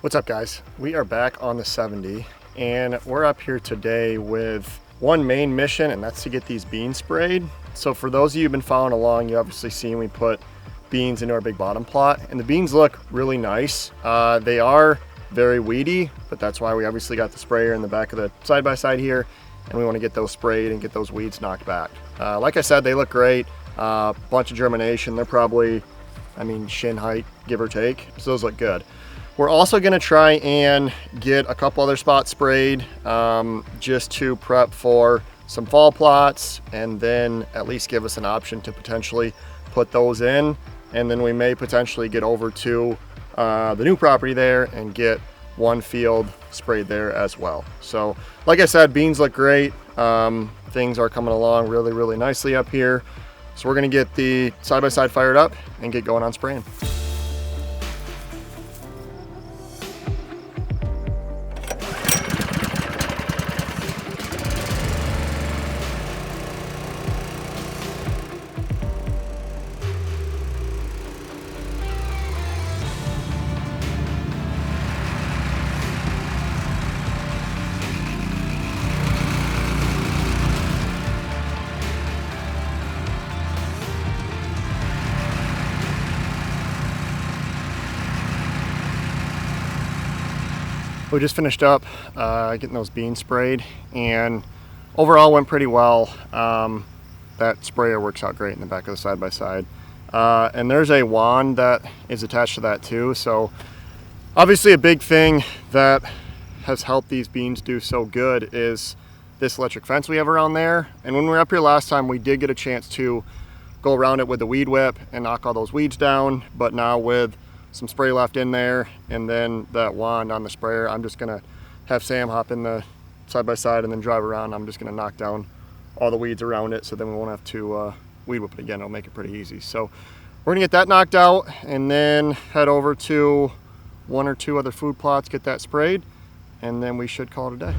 What's up, guys? We are back on the 70 and we're up here today with one main mission, and that's to get these beans sprayed. So for those of you who've been following along, you obviously seen we put beans into our big bottom plot, and the beans look really nice. They are very weedy, but that's why we obviously got the sprayer in the back of the side-by-side here, and we want to get those sprayed and get those weeds knocked back. Like I said, they look great. Bunch of germination. They're probably, shin height, give or take. So those look good. We're also gonna try and get a couple other spots sprayed just to prep for some fall plots, and then at least give us an option to potentially put those in. And then we may potentially get over to the new property there and get one field sprayed there as well. So like I said, beans look great. Things are coming along really, really nicely up here. So we're gonna get the side-by-side fired up and get going on spraying. We just finished up getting those beans sprayed, and overall went pretty well. That sprayer works out great in the back of the side-by-side. And there's a wand that is attached to that too. So obviously a big thing that has helped these beans do so good is this electric fence we have around there. And when we were up here last time, we did get a chance to go around it with the weed whip and knock all those weeds down. But now with some spray left in there and then that wand on the sprayer, I'm just gonna have Sam hop in the side-by-side and then drive around. I'm just gonna knock down all the weeds around it, so then we won't have to weed whip it again. It'll make it pretty easy. So we're gonna get that knocked out and then head over to one or two other food plots, get that sprayed, and then we should call it a day.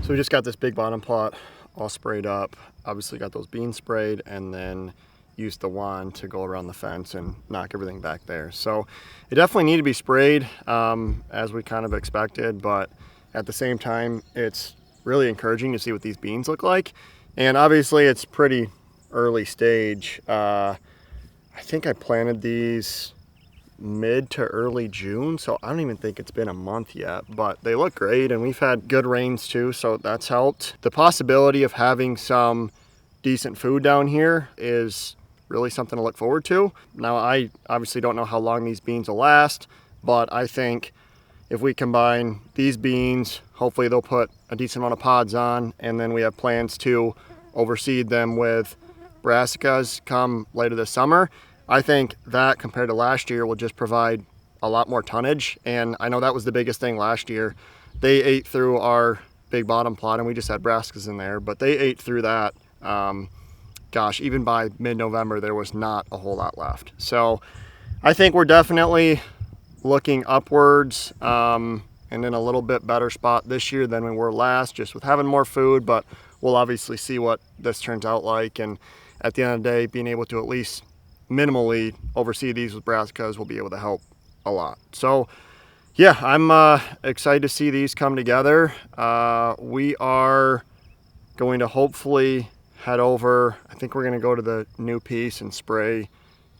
So we just got this big bottom plot all sprayed up. Obviously got those beans sprayed, and then used the wand to go around the fence and knock everything back there. So it definitely needed to be sprayed as we kind of expected, but at the same time, it's really encouraging to see what these beans look like. And obviously it's pretty early stage. I think I planted these mid to early June, so I don't even think it's been a month yet, but they look great, and we've had good rains too, so that's helped. The possibility of having some decent food down here is really something to look forward to. Now, I obviously don't know how long these beans will last, but I think if we combine these beans, hopefully they'll put a decent amount of pods on, and then we have plans to overseed them with brassicas come later this summer. I think that compared to last year will just provide a lot more tonnage. And I know that was the biggest thing last year. They ate through our big bottom plot, and we just had brassicas in there, but they ate through that. Gosh, even by mid-November, there was not a whole lot left. So I think we're definitely looking upwards and in a little bit better spot this year than we were last, just with having more food, but we'll obviously see what this turns out like. And at the end of the day, being able to at least minimally oversee these with brassicas will be able to help a lot. So yeah, I'm excited to see these come together. We are going to hopefully head over. I think we're going to go to the new piece and spray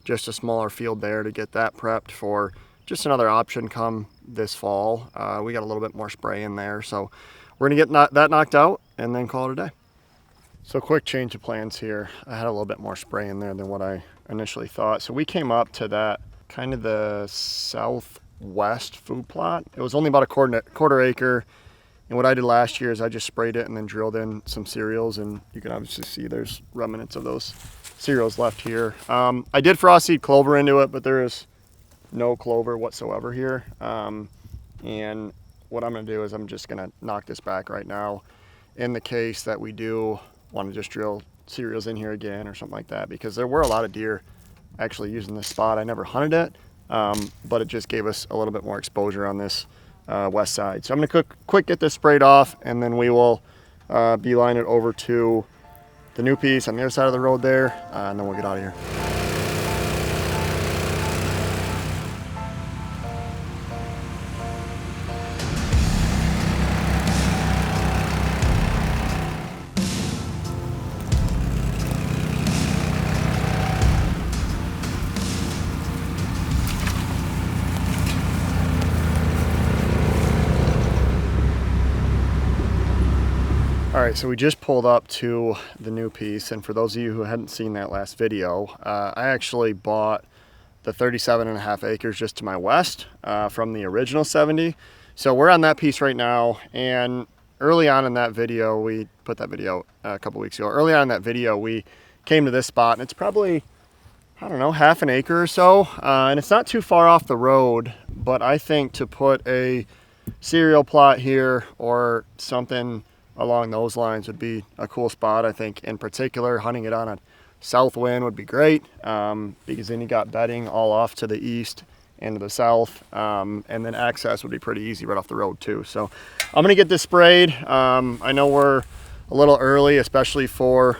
just a smaller field there to get that prepped for just another option come this fall. We got a little bit more spray in there, so we're going to get that knocked out and then call it a day. So quick change of plans here. I had a little bit more spray in there than what I initially thought. So we came up to that kind of the southwest food plot. It was only about a quarter acre. And what I did last year is I just sprayed it and then drilled in some cereals, and you can obviously see there's remnants of those cereals left here. I did frost seed clover into it, but there is no clover whatsoever here. And what I'm gonna do is I'm just gonna knock this back right now in the case that we do want to just drill cereals in here again or something like that, because there were a lot of deer actually using this spot. I never hunted it, but it just gave us a little bit more exposure on this west side. So I'm gonna quick get this sprayed off, and then we will beeline it over to the new piece on the other side of the road there, and then we'll get out of here. All right, so we just pulled up to the new piece, and for those of you who hadn't seen that last video, I actually bought the 37.5 acres just to my west from the original 70. So we're on that piece right now, and early on in that video, we put that video a couple weeks ago. Early on in that video, we came to this spot, and it's probably, I don't know, half an acre or so, and it's not too far off the road, but I think to put a cereal plot here or something along those lines would be a cool spot. I think in particular hunting it on a south wind would be great, because then you got bedding all off to the east and to the south, and then access would be pretty easy right off the road too. So I'm gonna get this sprayed. I know we're a little early, especially for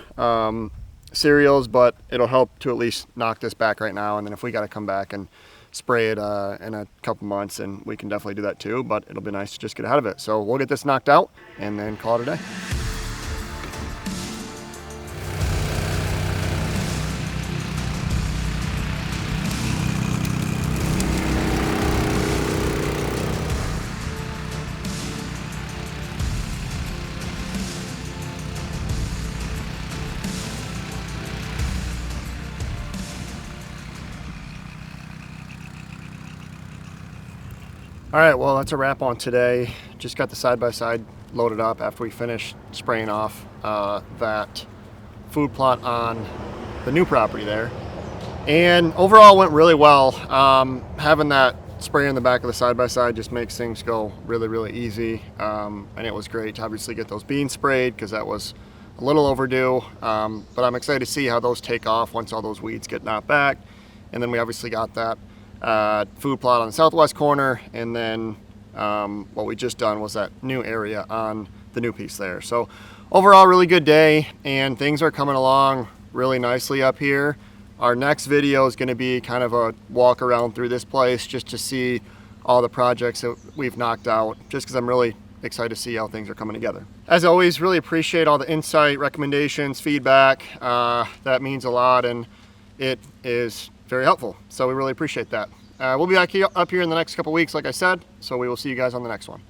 cereals, but it'll help to at least knock this back right now, and then if we got to come back and spray it in a couple months, and we can definitely do that too, but it'll be nice to just get ahead of it. So we'll get this knocked out and then call it a day. All right, well, that's a wrap on today. Just got the side-by-side loaded up after we finished spraying off that food plot on the new property there. And overall went really well. Having that spray in the back of the side-by-side just makes things go really, really easy. And it was great to obviously get those beans sprayed because that was a little overdue. But I'm excited to see how those take off once all those weeds get knocked back. And then we obviously got that food plot on the southwest corner, and then what we just done was that new area on the new piece there. So overall, really good day, and things are coming along really nicely up here. Our next video is going to be kind of a walk around through this place just to see all the projects that we've knocked out, just because I'm really excited to see how things are coming together. As always, really appreciate all the insight, recommendations, feedback. That means a lot, and it is very helpful, so we really appreciate that. We'll be back up here in the next couple weeks, like I said, so we will see you guys on the next one.